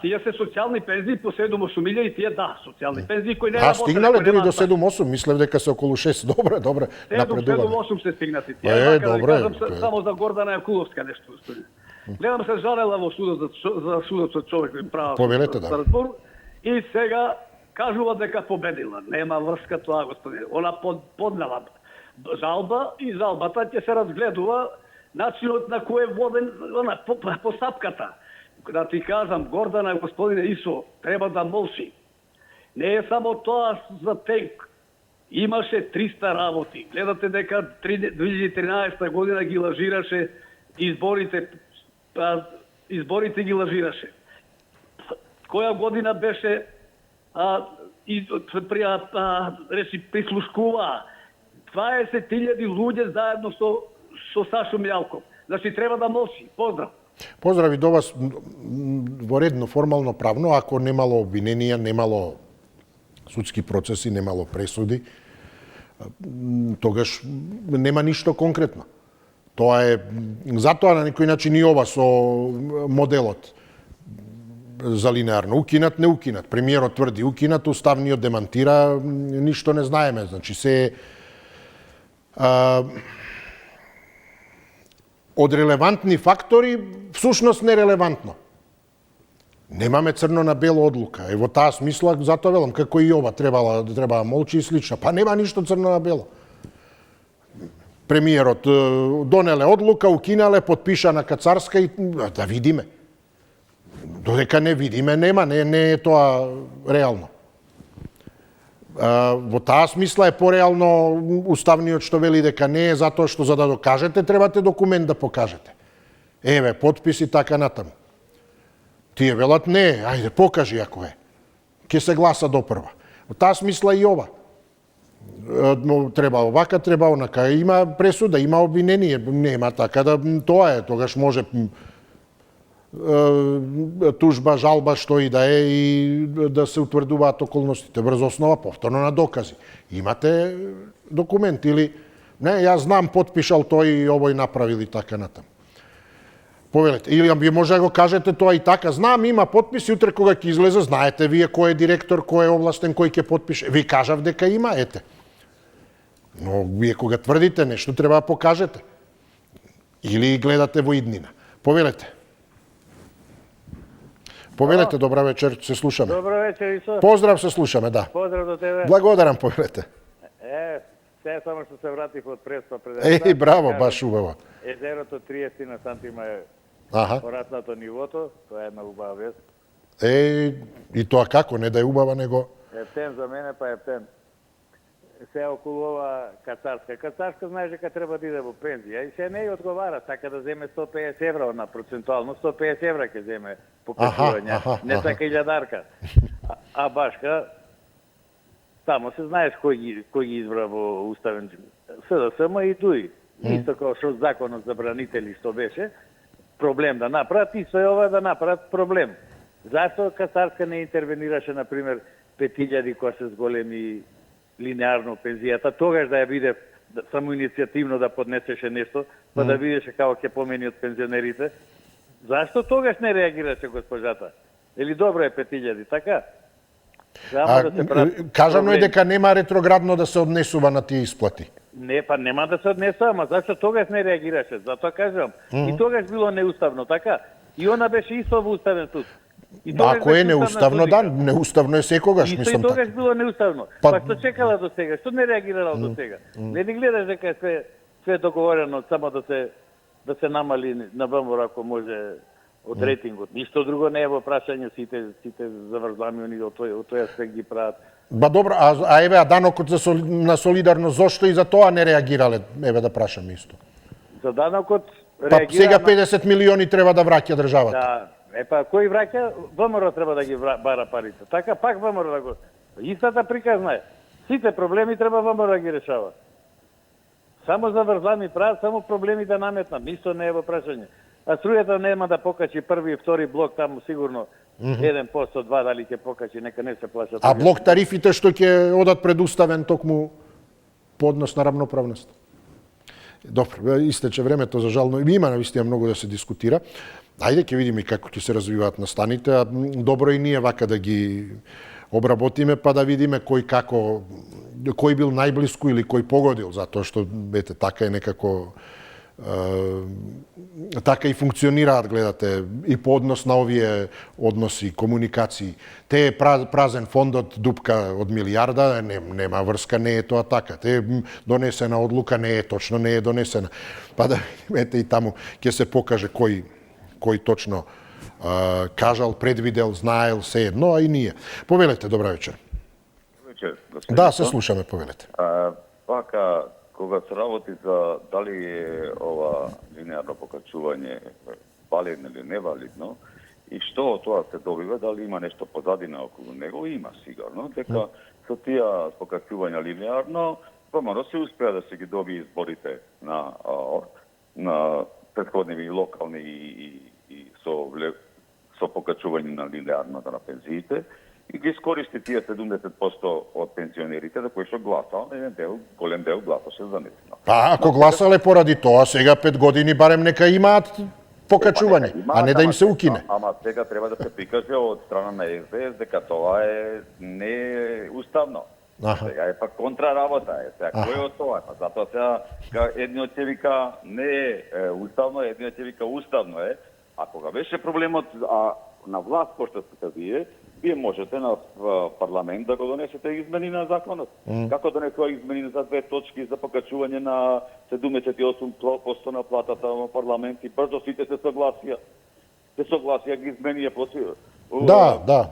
I: тие се социјални пензии по 7-8 и тие социјални пензии кои не работеле.
A: Стигнале дури до 7-8, мислев дека се околу 6, добре, напредуваме.
I: 7-8 се стигнати. Тие,
A: добре.
I: Да кажам само за Гордана Јакуловска нешто, господин. Гледам се жалела во судот за судот со човек права.
A: Повелете, да.
I: И сега кажува дека победила. Нема врска тоа, господин. Она поднела жалба и жалбата ќе се разгледува начинот на кој е воден по сапката. Да ти кажам, Гордана, господине Исо, треба да молчи. Не е само тоа за тенк. Имаше 300 работи. Гледате дека 2013 година ги лажираше изборите ги лажираше. Која година беше прислушкуваа 20.000 луѓе заедно со Сашо Мјалков. Значи, треба да молчи. Поздрав.
A: Поздрави до вас во редно, формално, правно, ако немало обвиненија, немало судски процеси, немало пресуди, тогаш нема ништо конкретно. Тоа е, затоа на некој начин и ова со моделот за линеарно. Укинат, не укинат. Премиерот тврди укинат, уставниот демантира, ништо не знаеме. Значи, се од релевантни фактори, всушност нерелевантно. Немаме црно на бело одлука. Е, во таа смисла, затоа велам, како и ова треба молчи и слично. Па нема ништо црно на бело. Премиерот донеле одлука, укинале, подпиша на Кацарска и да видиме. Додека не видиме, нема, не е тоа реално. Во таа смисла е пореално уставниот што вели дека не е, затоа што за да докажете требате документ да покажете. Еве, подпис и така натаму. Тие велат не, ајде покажи ако е. Ке се гласа допрва. Во таа смисла и ова. Треба овака, треба онака. Има пресуда, има обвинение, нема така да тоа е. Тогаш може тужба, жалба, што и да е, и да се утврдуваат околностите врз основа повторно на докази. Имате документ или не, јас знам, подпишал тој и овој направил и така натаму. Повелете, или вие може да го кажете тоа и така, знам, има подпис и утре кога ќе излезе, знаете вие кој е директор, кој е овластен, кој ќе подпише. Ви кажав дека има, ете. Но вие кога тврдите нешто, треба да покажете. Или гледате во иднина. Повелете. Повелете, добра вечер, се слушаме.
J: Добро вечер, Исо.
A: Поздрав, се слушаме, да.
J: Поздрав до тебе.
A: Благодарам, повелете.
J: Сега само што се вратив од Преспа пред...
A: Браво, баш убаво.
J: Езерото 30 на сантима е пораснато нивото, тоа е една убава вест.
A: И тоа како, не да е убава, него...
J: Ептен за мене, па ептен. Се околу ова Кацарска. Кацарска знаеш дека треба да иде во пензија и се не ја одговара, сака да земе 150 евра на процентуално, 150 евра ќе земе по пензија, не сака илјадарка. А Башка, тамо се знаеш кој ги избра во уставен СДСМ и ДУИ. Исто како што законот за бранители што беше, проблем да направат, и со ова да направат проблем. Зашто Кацарска не интервенираше, например, 5000 кои се зголеми линеарно пензијата, тогаш да ја биде само иницијативно да поднесеше нешто, па да видеше како ќе помени од пензионерите. Зашто тогаш не реагираше госпожата? Или добро е 5000, така?
A: Кажано е дека нема ретроградно да се однесува на тие исплати.
J: Не, па нема да се однесува, ама зашто тогаш не реагираше? Затоа кажам. И тогаш било неуставно, така? И она беше исто во уставен суд.
A: Ако е неуставно, да, неуставно е секогаш,
J: И
A: мислам
J: тогаш
A: така.
J: било неуставно. Па што чекала до сега? Што не реагирала до сега? Не ни гледаш дека е све договорено само да се намали на ВМРО ако може од рейтингот. Ништо друго не е во прашање, сите заврзами од тој аспект ги прават.
A: Ба добро, а данокот на солидарност, зошто и за тоа не реагирале? Еве да прашаме исто.
J: За данокот
A: Па
J: реагира...
A: сега 50 милиони треба да враќа државата.
J: Да, кој враќа, ВМРО треба да ги бара парите. Така пак ВМРО да го... Истата приказна е. Сите проблеми треба ВМРО да ги решава. Само заврзани прават, само проблеми да наметнат. Ништо не е во прашање. А струјата нема да покачи први и втори блок, таму сигурно 1%, 2% дали ќе покачи, нека не се плашат.
A: А блок тарифите што ќе одат предуставен токму по однос на рамноправност? Добро, истече времето, за жално. Има навистина многу да се дискутира. Ајде ќе видиме како ќе се развиваат настаните, а добро и ние вака да ги обработиме, па да видиме кој бил најблиску или кој погодил, затоа што, ете, така е некако така и функционираат, гледате, и по однос на овие односи, комуникации. Те е празен фондот, дупка од милиарда, нема врска, не е тоа така. Те донесена одлука, не е точно, не е донесена. Па да видите и таму ќе се покаже кој точно кажал, предвидел, знаел, се едно, а и ние. Повелете, добра вечер. Да, се слушаме, повелете.
K: Пака, кога се работи за дали е ова линеарно покачување валидно или невалидно, и што од тоа се добива, дали има нешто позадина околу него, има сигурно, дека со тие покачувања линеарно, ВМРО се успеа да се ги доби изборите на претходни локални и со покачување на линеарното на пензиите, и ги искористи тие 70% од пензионерите за кои што гласал, голем дел гласаше за нив.
A: А ако гласале поради тоа, сега 5 години барем нека имаат покачување, а не да им се укине.
K: Ама сега треба да се прикаже од страна на СДС дека тоа е неуставно. Сега е пак контра работа. Сега кој е од тоа? Па затоа сега едниот ќе вика не е уставно, едниот ќе вика уставно е. А кога беше проблемот на власт, пошто сте вие можете на парламент да го донесете измени на законот. Како донесува измени за 2 точки за покачување на 78% на платата во парламент и брзо сите се согласија. Се согласија ги измени
A: Да,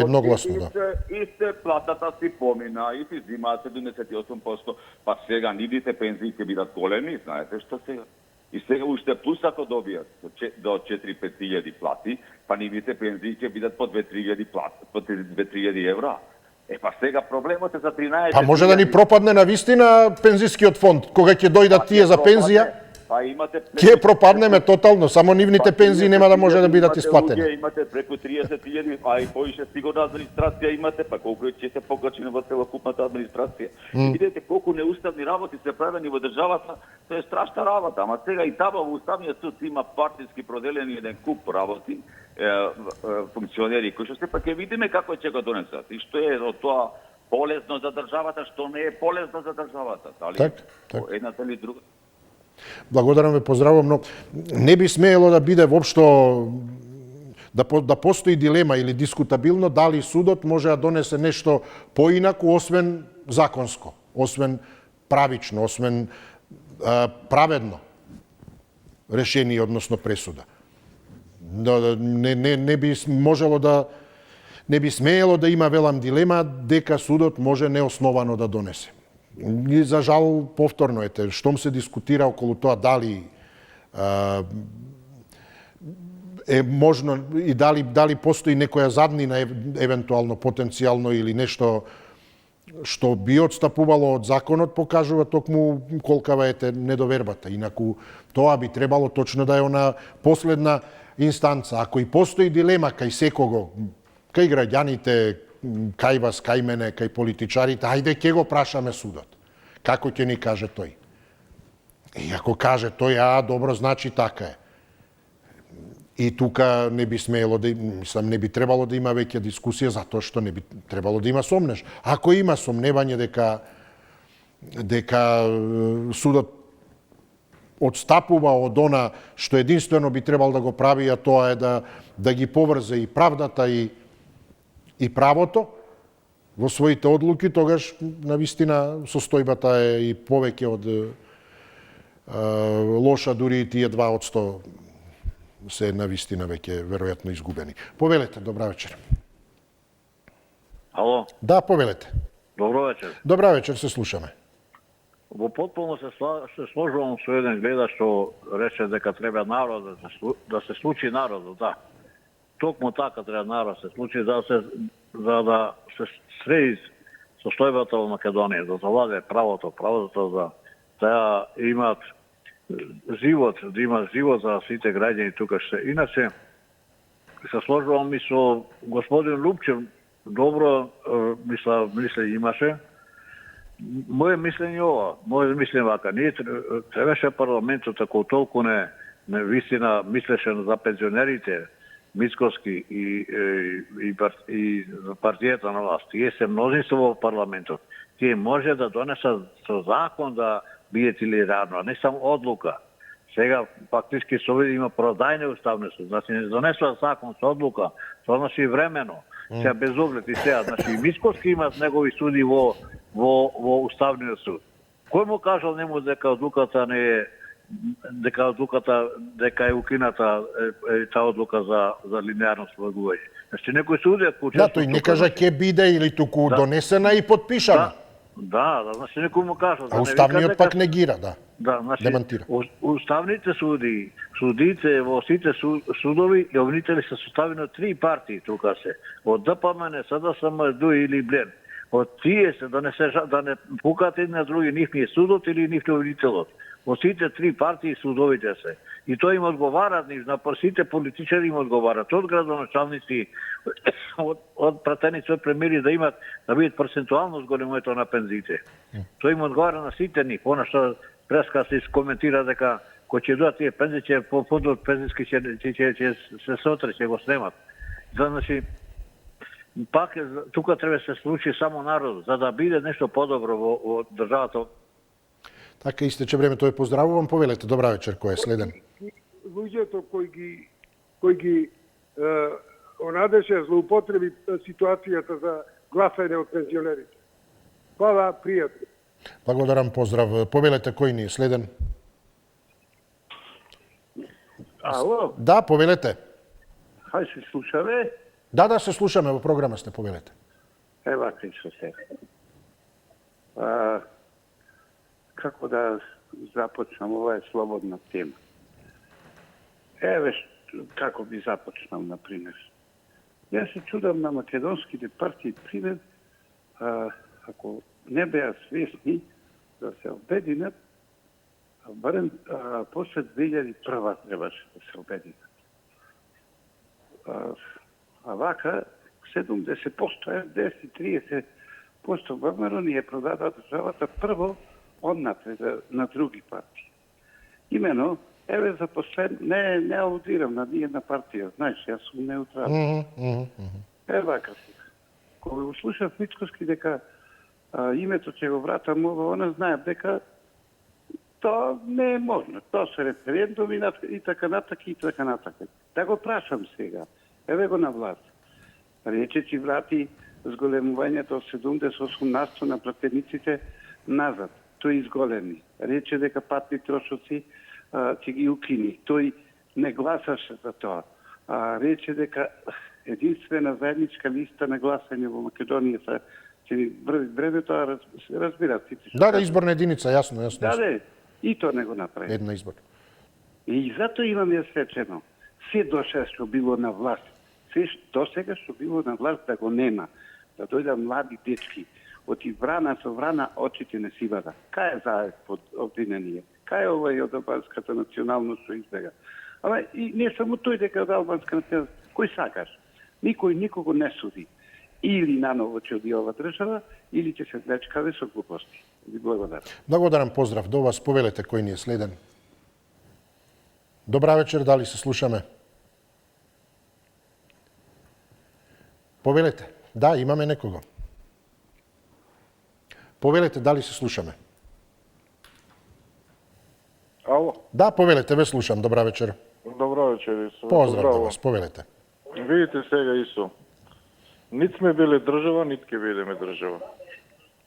A: едногласно, да.
K: И се платата си помина и си зимаат 78%, па сега нивните пензии ќе бидат големи, знаете што сега. И сега уште плюс ако добијат до 4-5 хиljadi плати, па нивните пензии ќе бидат по 2-3 хиljadi евра. Па сега проблемот е за 13...
A: Па може да ни пропадне на вистина пензискиот фонд, кога ќе дојдат тие за пензија? Ќе пропаднеме тотално, само нивните пензии нема да може да бидат исплатени.
K: Имате преку 30.000, а и поише сигурна администрација имате, па колку ќе се покачи во целокупната администрација. Видете колку неуставни работи се правени во државата, тоа е страшна работа, ама сега и таба во Уставниот суд има партиски проделени еден куп работи, функционери кои што се па ќе видиме како ќе го донесат и што е од тоа полезно за државата, што не е полезно за државата, дали едната или друга.
A: Благодарам ве, поздравувам, но не би смеело да биде воопшто да постои дилема или дискутабилно дали судот може да донесе нешто поинаку освен законско, освен правично, освен праведно решение, односно пресуда. Не би можело да не би смеело да има, велам, дилема дека судот може неосновано да донесе. И за жал повторно штом се дискутира околу тоа дали е можно и дали постои некоја заднина евентуално потенцијално или нешто што би отстапувало од законот, покажува токму колкава е недовербата. Инаку тоа би требало точно да е она последна инстанца. Ако и постои дилема кај секого, кај граѓаните, кај вас, кај мене, кај политичарите, ајде ќе го прашаме судот. Како ќе ни каже тој? И ако каже тој, добро, значи така е. И тука не би смеело да, мислам, не би требало да има веќе дискусија, затоа што не би требало да има сомнеш. Ако има сомневање дека судот одстапува од она што единствено би требал да го прави, а тоа е да ги поврзе и правдата и правото во своите одлуки, тогаш навистина состојбата е и повеќе од лоша, дури и тие 2% се навистина веќе веројатно изгубени. Повелете, добра вечер.
L: Ало?
A: Да, повелете.
L: Добро вечер.
A: Добра вечер, се слушаме.
L: Во потполно се сложувам со еден гледа што рече дека треба народот да се случи народот, да. Токму така треба народ се случи за да се среди состојбата во Македонија, да завладе правото да имаат живот, да има живот за сите граѓани тука што. Иначе се сложувам и со господин Лупчев, добро мислење имаше. Моје мислење ова, моје мислење вака, ние требаше парламентот ако толку не вистина мислеше за пензионерите, Мицкоски и партијата на власт. Тие се мнозинство во парламентот. Тие може да донесат со закон да биде толерантно, а не само одлука. Сега фактички Совет има продајне уставни суд. Значи не донесува закон со одлука, тоа значи времено. Сега без оглед и сега, значи и Мицкоски имат негови суди во уставниот суд. Кој му кажал нему дека одлуката не е дека е укината таа одлука за линеарно свргување. Значи некој суди ако
A: Да, тој не кажа ќе биде или туку донесена и подпишана.
L: Да, значи некој му кажа.
A: А уставниот пак негира, да.
L: Да, значи
A: демантира.
L: Уставните судите во сите судови и обвинители се составени од 3 партии тука се. Од ДПМН, СДСМ, ДУ или Блен. Од тие се да не пукат едни на други, нив е судот или нив е обвинителот. Во сите 3 партии судовите се. И тоа им одговарат, на сите политичари им одговарат, од градоначалници, од пратеници, од премиери да бидат процентуално зголемувањето на пензиите. Тоа им одговара на сите нив. Она што преска се коментира дека кој ќе дојдат тие пензии, ќе фондот пензиски ќе се сотре, ќе го снемат. Значи, пак тука треба се случи само народ, за да биде нешто подобро во државата.
A: Така истече времето, тој поздравувам, повелете, добра вечер, кој е следен?
M: Луѓето кои ги онадеше злоупотреби ситуацијата за гласање од пензионерите. Хвала, пријатно.
A: Благодарам, поздрав. Повелете, кој ни е следен?
N: Ало?
A: Да, повелете.
N: Хај се слушаме?
A: Да, се слушаме, во програма сте, повелете.
N: Ева, кричо се. Како да започнам, ова е слободна тема. Еве, како би започнал, например. Јас се чудам на македонските партии, пример, ако не беа свесни да се обединат, барем после 2001 требаше да се обединат. А вака 70%, 10-30% ВМРО ни е продадаа државата прво однапред на други партии. Имено, еве за послед, не аудирам на ниједна партија, знаеш, јас сум неутрален. Вака сега. Кога го слушав Мицкоски дека името ќе го вратам ова, она знаев дека тоа не е можно. Тоа се референдуми и така натака. Да го прашам сега. Еве го на власт. Рече ќе врати зголемувањето од 78% на пратениците назад. Тој изголеми. Рече дека патни трошоци ќе ги укини. Тој не гласаше за тоа. Рече дека единствена заедничка листа на гласање во Македонија ќе ни врви времето, разбират сите.
A: Да, изборна единица, јасно.
N: Да, и тоа не го направи.
A: Една избор.
N: И затоа имам јас речено, се до сега што било на власт, се до сега што било на власт да го нема, да дојдат млади дечки, од врана со врана очите не си бада. Кај е заед под обвинение? Кај е овој од албанската националност што избега? Ама и не само тој дека од албанска националност, кој сакаш? Никој никого не суди. Или наново ќе оди ова држава, или ќе се влечкаве со глупости. Ви благодарам.
A: Благодарам, поздрав до вас. Повелете кој ни е следен. Добра вечер, дали се слушаме? Повелете. Да, имаме некого. Повелете, дали се слушаме?
O: Ало?
A: Да, повелете, ве слушам. Добра вечер.
O: Добра вечер, Исо.
A: Поздрав до вас, повелете.
O: Видите сега, Исо. Нит сме биле држава, нит ке бидеме држава.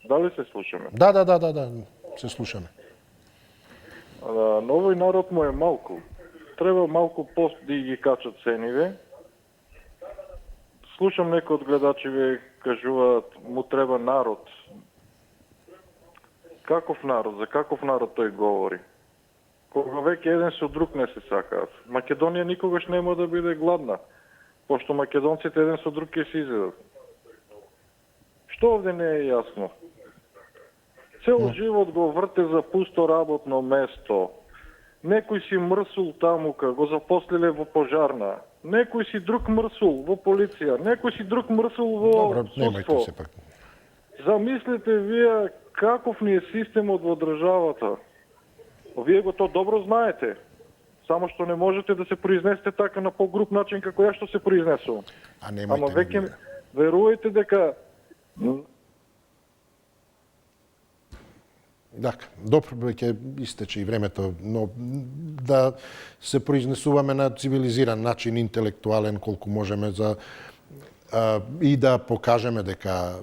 O: Дали се слушаме?
A: Да, се слушаме.
O: На овој народ му е малку. Треба малку пост да ги качат цениве. Слушам некои од гледачиве кажуваат му треба народ. Каков народ? За каков народ тој говори? Кога веќе еден со друг не се сакаат. Македонија никогаш нема да биде гладна, пошто македонците еден со друг ќе се изедат. Што овде не е јасно? Цел живот го врте за пусто работно место. Некој си мрсул тамука, го запослиле во пожарна. Некој си друг мрсул во полиција. Некој си друг мрсул во судство. Замислете вие каков ни е системот во државата. Вие го то добро знаете. Само што не можете да се произнесете така на погруп начин како ја што се произнесувам. Ама веќе верувајте дека
A: Добро, веќе истече и времето, но да се произнесуваме на цивилизиран начин, интелектуален, колку можеме и да покажеме дека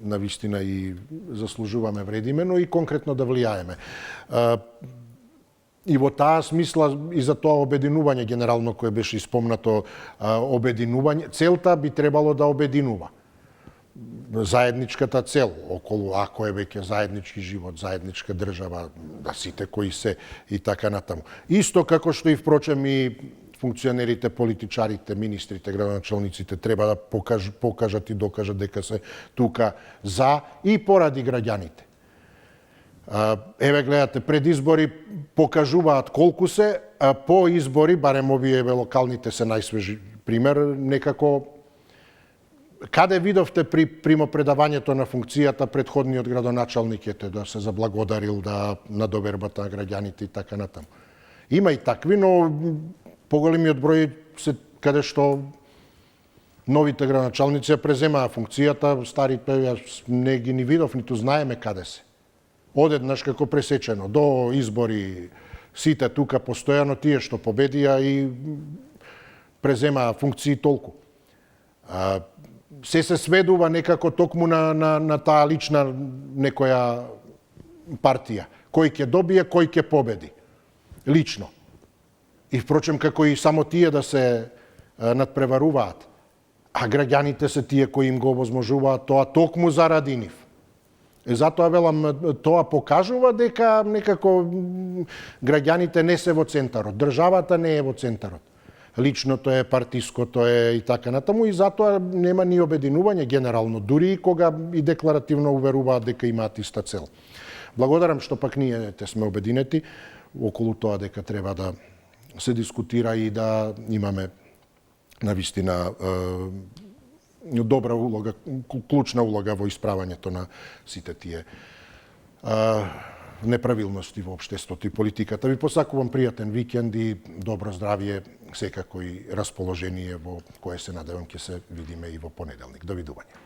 A: навистина и заслужуваме, вредиме, но и конкретно да влијаеме. И во таа смисла, и за тоа обединување генерално кое беше испомнато, обединување, целта би требало да обединува. Заедничката цел, околу, ако е веќе заеднички живот, заедничка држава, да сите кои се и така натаму. Исто како што и впрочем и функционерите, политичарите, министрите, градоначалниците треба да покажат и докажат дека се тука за и поради граѓаните. Еве гледате, пред избори покажуваат колку се, а по избори, барем овие локалните се најсвежи пример, некако каде видовте при примопредавањето на функцијата предходниот градоначалник да се заблагодарил на довербата на граѓаните и така натаму. Има и такви, но поголемиот број се каде што новите градоначалници ја преземаа функцијата, старите јас не ги ни видов, ниту знаеме каде се. Одеднаш како пресечено, до избори сите тука постојано, тие што победија и преземаа функции толку. Се сведува некако токму на таа лична некоја партија. Кој ќе добие, кој ќе победи. Лично. И впрочем, како и само тие да се надпреваруваат. А граѓаните се тие кои им го овозможуваат тоа токму заради нив. И затоа велам, тоа покажува дека некако граѓаните не се во центарот. Државата не е во центарот. Личното е, партиското е и така натаму, и затоа нема ни обединување генерално, дури и кога и декларативно уверуваат дека имаат иста цел. Благодарам што пак ние сме обединети околу тоа дека треба да се дискутира и да имаме навистина добра улога, клучна улога во исправањето на сите тие неправилности во општеството и политиката. Ви посакувам пријатен викенд и добро здравје, секако и расположение во кое се надевам ќе се видиме и во понеделник. Довидување.